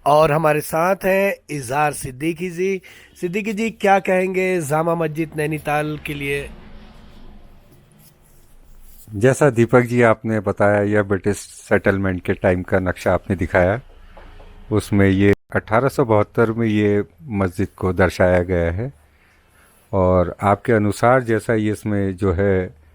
और हमारे साथ हैं इज़हार सिद्दीकी जी। सिद्दीकी जी, क्या कहेंगे जामा मस्जिद नैनीताल के लिए? जैसा दीपक जी आपने बताया, यह ब्रिटिश सेटलमेंट के टाइम का नक्शा आपने दिखाया। उसमें ये 1872 में ये मस्जिद को दर्शाया गया है। और आपके अनुसार जैसा ये इसमें जो है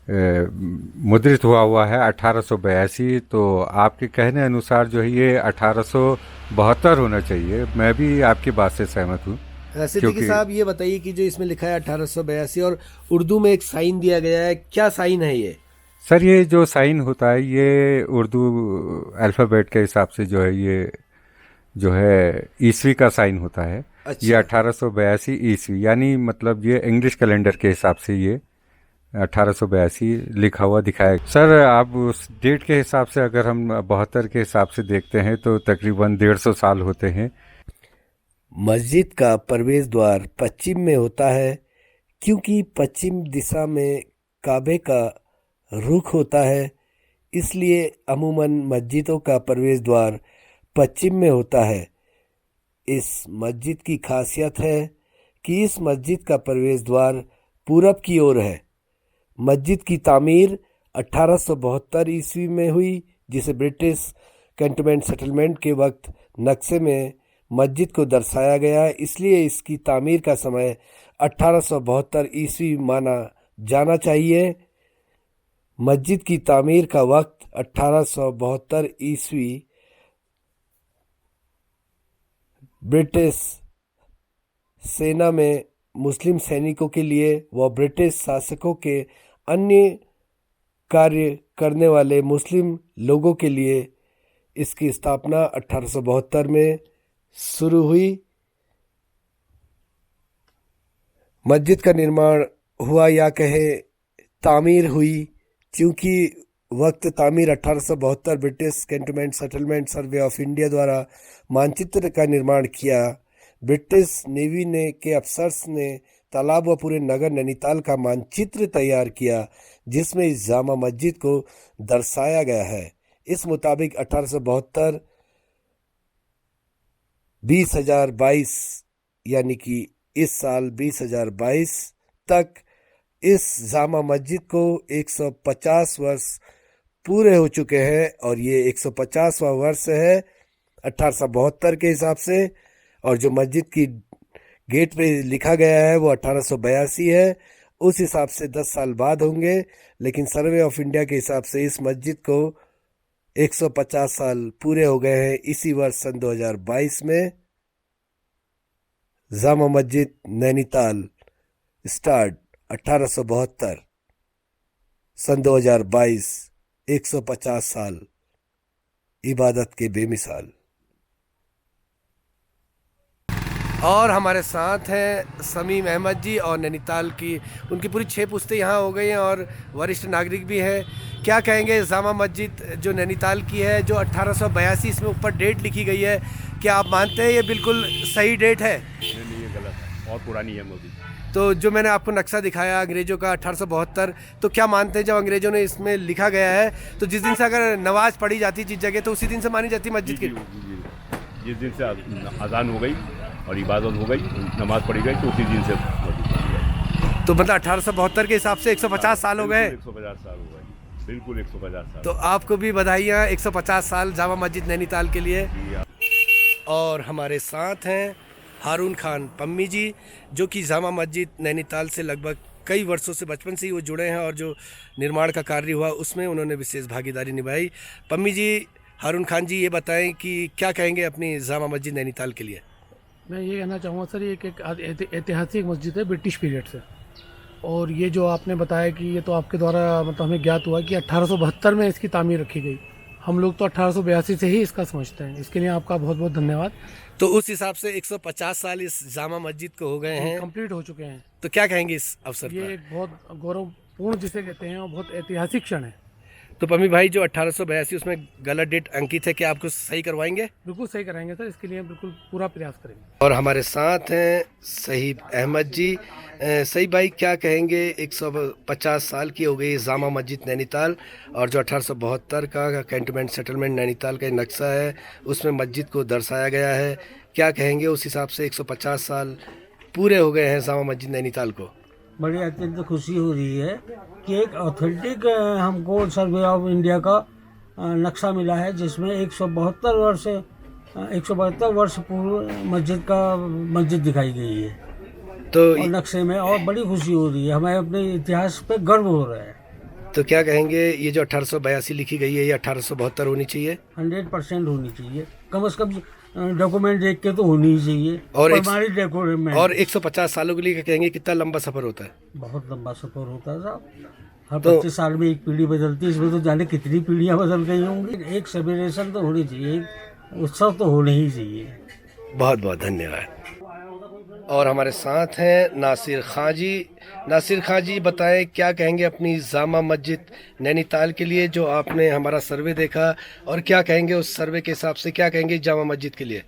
मुद्रित हुआ है 1882, तो आपके कहने अनुसार जो है ये 1872 होना चाहिए। मैं भी आपकी बात से सहमत हूँ, सिद्दीकी क्योंकि साहब, ये बताइए कि जो इसमें लिखा है 1882 और उर्दू में एक साइन दिया गया है, क्या साइन है ये? सर ये जो साइन होता है ये उर्दू अल्फ़ाबेट के हिसाब से जो है ये जो है ईस्वी का साइन होता है। ये अच्छा। 1882 ईस्वी, यानी मतलब ये इंग्लिश कैलेंडर के हिसाब से ये 1882 लिखा हुआ दिखाया। सर आप उस डेट के हिसाब से अगर हम 72 के हिसाब से देखते हैं तो तकरीबन 150 साल होते हैं। मस्जिद का प्रवेश द्वार पश्चिम में होता है, क्योंकि पश्चिम दिशा में काबे का रुख होता है। इसलिए अमूमन मस्जिदों का प्रवेश द्वार पश्चिम में होता है। इस मस्जिद की खासियत है कि इस मस्जिद का प्रवेश द्वार पूरब की ओर है। मस्जिद की तामीर 1872 ईस्वी में हुई, जिसे ब्रिटिश कैंटोनमेंट सेटलमेंट के वक्त नक्शे में मस्जिद को दर्शाया गया, इसलिए इसकी तामीर का समय 1872 ईस्वी माना जाना चाहिए। मस्जिद की तामीर का वक्त 1872 ईस्वी ब्रिटिश सेना में मुस्लिम सैनिकों के लिए व ब्रिटिश शासकों के अन्य कार्य करने वाले मुस्लिम लोगों के लिए इसकी स्थापना 1872 में शुरू हुई। मस्जिद का निर्माण हुआ या कहे तामीर हुई, क्योंकि वक्त तामीर 1872 British cantonment settlement survey of India द्वारा मानचित्र का निर्माण किया। ब्रिटिश नेवी ने के अफसर्स ने तालाब व पूरे नगर नैनीताल का मानचित्र तैयार किया, जिसमें इस जामा मस्जिद को दर्शाया गया है। इस मुताबिक 1872 20,022, यानी कि इस साल 20,022 तक इस जामा मस्जिद को 150 वर्ष पूरे हो चुके हैं, और ये 150वां वर्ष है 1872 के हिसाब से। और जो मस्जिद की गेट पे लिखा गया है वो 1882 है। उस हिसाब से 10 साल बाद होंगे, लेकिन सर्वे ऑफ इंडिया के हिसाब से इस मस्जिद को 150 साल पूरे हो गए हैं इसी वर्ष सन 2022 में। जामा मस्जिद नैनीताल स्टार्ट 1872, सन 2022, 150 साल इबादत के बेमिसाल। और हमारे साथ हैं समीम अहमद जी, और नैनीताल की उनकी पूरी 6 पुश्तें यहाँ हो गई हैं और वरिष्ठ नागरिक भी हैं। क्या कहेंगे, जामा मस्जिद जो नैनीताल की है, जो 1882 इसमें ऊपर डेट लिखी गई है, क्या आप मानते हैं ये बिल्कुल सही डेट है? नहीं नहीं, ये गलत है और पुरानी है मोदी। तो जो मैंने आपको नक्शा दिखाया अंग्रेजों का 1872, तो क्या मानते हैं जब अंग्रेजों ने इसमें लिखा गया है तो जिस दिन से अगर नमाज पढ़ी जाती जिस जगह, तो उसी दिन से मानी जाती जी मस्जिद जी की? जी, जिस दिन से अजान हो गई और इबादत हो गई, नमाज पढ़ी गई, तो उसी दिन से मोदी पढ़ी गई। तो मतलब 1872 के हिसाब से 150 साल हो गए। 150 साल हो गए, बिल्कुल 150 साल। तो आपको भी बधाइयाँ 150 साल जामा मस्जिद नैनीताल के लिए। जी और हमारे साथ हैं हारून खान पम्मी जी, जो कि जामा मस्जिद नैनीताल से लगभग कई वर्षों से बचपन से ही वो जुड़े हैं, और जो निर्माण का कार्य हुआ उसमें उन्होंने विशेष भागीदारी निभाई। पम्मी जी, हारून खान जी, ये बताएं कि क्या कहेंगे अपनी जामा मस्जिद नैनीताल के लिए? मैं ये कहना चाहूँगा सर, ये एक ऐतिहासिक मस्जिद है ब्रिटिश पीरियड से। और ये जो आपने बताया कि ये तो आपके द्वारा मतलब हमें ज्ञात हुआ कि 1872 में इसकी तामीर रखी गई। हम लोग तो 1882 से ही इसका समझते हैं। इसके लिए आपका बहुत बहुत धन्यवाद। तो उस हिसाब से 150 साल इस जामा मस्जिद को हो गए हैं। कंप्लीट हो चुके हैं। तो क्या कहेंगे इस अवसर ये पर? एक बहुत गौरवपूर्ण जिसे कहते हैं और बहुत ऐतिहासिक क्षण है। तो पम्मी भाई जो 1882 उसमें गलत डेट अंकित है, क्या आपको सही करवाएंगे? बिल्कुल सही कराएंगे सर, इसके लिए बिल्कुल पूरा प्रयास करेंगे। और हमारे साथ हैं सहीब अहमद जी। सहीब भाई क्या कहेंगे, 150 साल की हो गई जामा मस्जिद नैनीताल, और जो 1872 का कैंटोनमेंट सेटलमेंट नैनीताल का नक्शा है उसमें मस्जिद को दर्शाया गया है, क्या कहेंगे? उस हिसाब से 150 साल पूरे हो गए हैं जामा मस्जिद नैनीताल को। बड़ी अत्यंत खुशी हो रही है कि एक ऑथेंटिक हमको सर्वे ऑफ इंडिया का नक्शा मिला है, जिसमें 172 वर्ष पूर्व मस्जिद दिखाई गई है तो और नक्शे में, और बड़ी खुशी हो रही है, हमें अपने इतिहास पे गर्व हो रहा है। तो क्या कहेंगे, ये जो 1882 लिखी गई है ये 1872 होनी चाहिए? 100% होनी चाहिए, कम से कम डॉक्यूमेंट देख के तो होनी ही चाहिए। और हमारी डॉक्यूमेंट और 150 सालों के लिए क्या कहेंगे, कितना लंबा सफर होता है? बहुत लंबा सफर होता है साहब, हर तो 25 साल में एक पीढ़ी बदलती है, इसमें तो जाने कितनी पीढ़ियां बदल गई होंगी। एक सेलिब्रेशन तो होनी चाहिए, एक उत्सव तो होने ही चाहिए। बहुत बहुत धन्यवाद। और हमारे साथ हैं नासिर खां जी। नासिर खां जी बताएं, क्या कहेंगे अपनी जामा मस्जिद नैनीताल के लिए, जो आपने हमारा सर्वे देखा, और क्या कहेंगे उस सर्वे के हिसाब से, क्या कहेंगे जामा मस्जिद के लिए?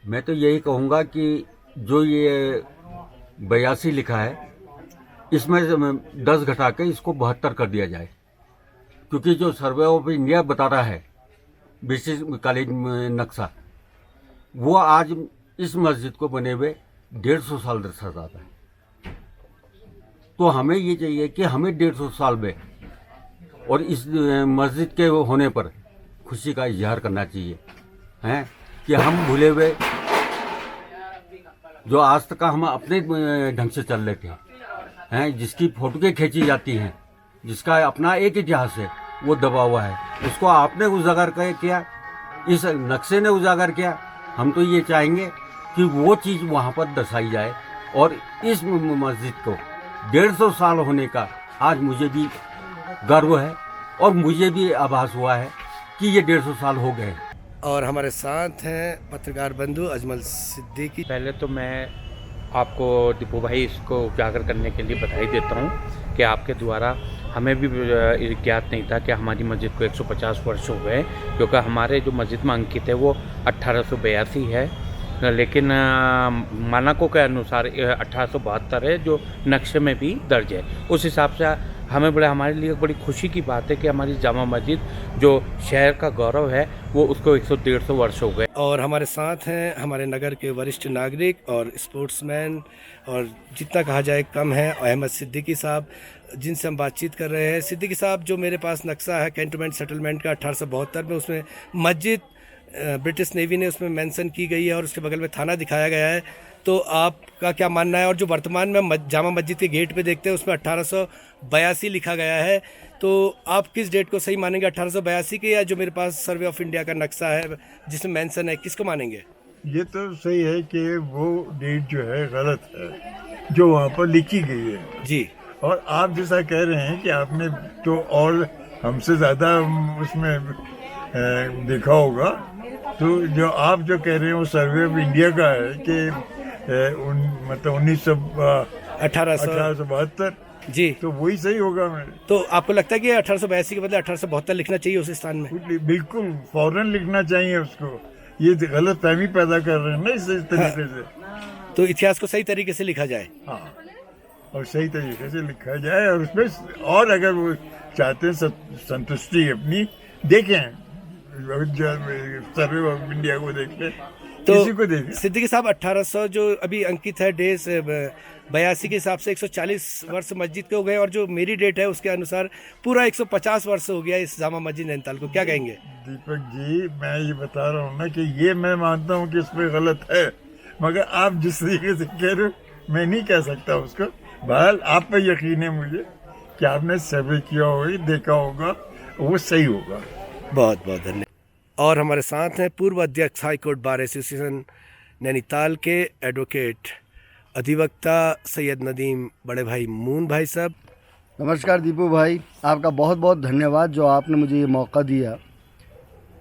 मैं तो यही कहूँगा कि जो ये 82 लिखा है इसमें 10 घटा के इसको 72 कर दिया जाए, क्योंकि जो सर्वे ऑफ इंडिया बता रहा है ब्रिटिश कॉलेज नक्शा, वो आज इस मस्जिद को बने हुए 150 साल दर्शाता है। तो हमें ये चाहिए कि हमें 150 साल में और इस मस्जिद के होने पर खुशी का इजहार करना चाहिए, हैं कि हम भूले हुए जो आज तक हम अपने ढंग से चल रहे थे, हैं जिसकी फोटोएं खींची जाती हैं, जिसका अपना एक इतिहास है, वो दबा हुआ है, उसको आपने उजागर किया, इस नक्शे ने उजागर किया। हम तो ये चाहेंगे कि वो चीज़ वहाँ पर दर्शाई जाए, और इस मस्जिद को 150 साल होने का आज मुझे भी गर्व है, और मुझे भी आभास हुआ है कि ये 150 साल हो गए। और हमारे साथ हैं पत्रकार बंधु अजमल सिद्दीकी। पहले तो मैं आपको दीपू भाई इसको उजागर करने के लिए बधाई देता हूँ कि आपके द्वारा हमें भी ज्ञात नहीं था कि हमारी मस्जिद को 150 वर्ष हो गए, क्योंकि हमारे जो मस्जिद में अंकित है वो 1882 है, लेकिन मानकों के अनुसार 1872 है जो नक्शे में भी दर्ज है। उस हिसाब से हमारे लिए बड़ी खुशी की बात है कि हमारी जामा मस्जिद जो शहर का गौरव है वो उसको 150 वर्ष हो गए। और हमारे साथ हैं हमारे नगर के वरिष्ठ नागरिक और स्पोर्ट्समैन, और जितना कहा जाए कम है, अहमद सिद्दीकी साहब, जिनसे हम बातचीत कर रहे हैं। सिद्दीकी साहब, जो मेरे पास नक्शा है कैंटोनमेंट सेटलमेंट का 1872 में, उसमें मस्जिद ब्रिटिश नेवी ने उसमें मेंशन की गई है और उसके बगल में थाना दिखाया गया है, तो आपका क्या मानना है? और जो वर्तमान में जामा मस्जिद के गेट पे देखते हैं उसमें 1882 लिखा गया है, तो आप किस डेट को सही मानेंगे, 1882 के, या जो मेरे पास सर्वे ऑफ इंडिया का नक्शा है जिसमें मेंशन है, किसको मानेंगे? ये तो सही है कि वो डेट जो है गलत है जो वहाँ पर लिखी गई है जी। और आप जैसा कह रहे हैं कि आपने तो और हमसे ज़्यादा उसमें देखा होगा, तो जो आप जो कह रहे हैं वो सर्वे ऑफ इंडिया का है कि मतलब 1872 जी, तो वही सही होगा। मेरे तो आपको लगता है कि 1882 के बदले 1872 लिखना चाहिए उस स्थान में? बिल्कुल फौरन लिखना चाहिए उसको, ये गलत फहमी पैदा कर रहे हैं ना इस तरीके से। तो इतिहास को सही तरीके से लिखा जाए। हाँ, और सही तरीके से लिखा जाए, और उसमें और अगर वो चाहते हैं संतुष्टि अपनी देखें, सर्वे ऑफ इंडिया को देखें, तो किसी को देखें। सिद्दीकी साहब, 1800 जो अभी अंकित है डेज 82 के हिसाब से 140 वर्ष मस्जिद के हो गए, और जो मेरी डेट है उसके अनुसार पूरा 150 वर्ष हो गया इस जामा मस्जिद नैनीताल को, क्या कहेंगे? दीपक जी, मैं ये बता रहा हूँ ना कि ये मैं मानता हूँ कि इसमें गलत है, मगर आप जिस तरीके से कह रहे हो मैं नहीं कह सकता उसको। बहरहाल आप पे यकीन है मुझे कि आपने सर्वे किया होगा, देखा होगा, वो सही होगा। बहुत बहुत धन्यवाद। और हमारे साथ हैं पूर्व अध्यक्ष high court bar association Nainital के एडवोकेट अधिवक्ता सैयद नदीम बड़े भाई मून भाई साहब। नमस्कार दीपू भाई, आपका बहुत बहुत धन्यवाद जो आपने मुझे ये मौका दिया।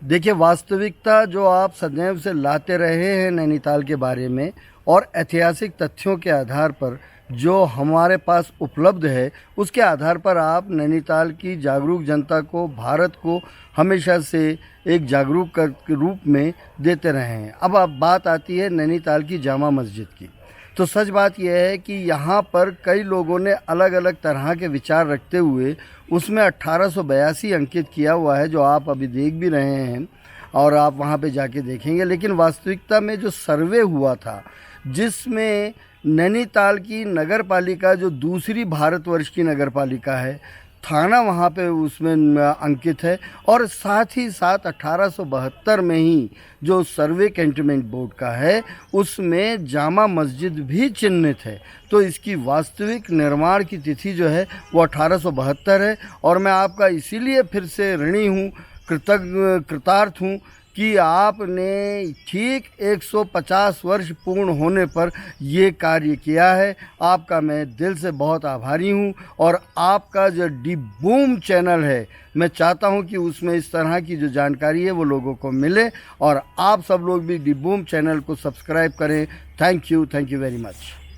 देखिए, वास्तविकता जो आप सदैव से लाते रहे हैं नैनीताल के बारे में, और ऐतिहासिक तथ्यों के आधार पर जो हमारे पास उपलब्ध है उसके आधार पर आप नैनीताल की जागरूक जनता को, भारत को हमेशा से एक जागरूक के रूप में देते रहे हैं। अब बात आती है नैनीताल की जामा मस्जिद की। तो सच बात यह है कि यहाँ पर कई लोगों ने अलग अलग तरह के विचार रखते हुए उसमें 1882 अंकित किया हुआ है, जो आप अभी देख भी रहे हैं और आप वहाँ पे जाके देखेंगे। लेकिन वास्तविकता में जो सर्वे हुआ था, जिसमें नैनीताल की नगर पालिका जो दूसरी भारतवर्ष की नगर पालिका है, थाना वहाँ पे उसमें अंकित है, और साथ ही साथ 1872 में ही जो सर्वे कैंटोनमेंट बोर्ड का है उसमें जामा मस्जिद भी चिन्हित है। तो इसकी वास्तविक निर्माण की तिथि जो है वो 1872 है। और मैं आपका इसीलिए फिर से ऋणी हूँ, कृतार्थ हूँ कि आपने ठीक 150 वर्ष पूर्ण होने पर ये कार्य किया है। आपका मैं दिल से बहुत आभारी हूँ। और आपका जो डी बूम चैनल है, मैं चाहता हूँ कि उसमें इस तरह की जो जानकारी है वो लोगों को मिले, और आप सब लोग भी डी बूम चैनल को सब्सक्राइब करें। Thank you very much.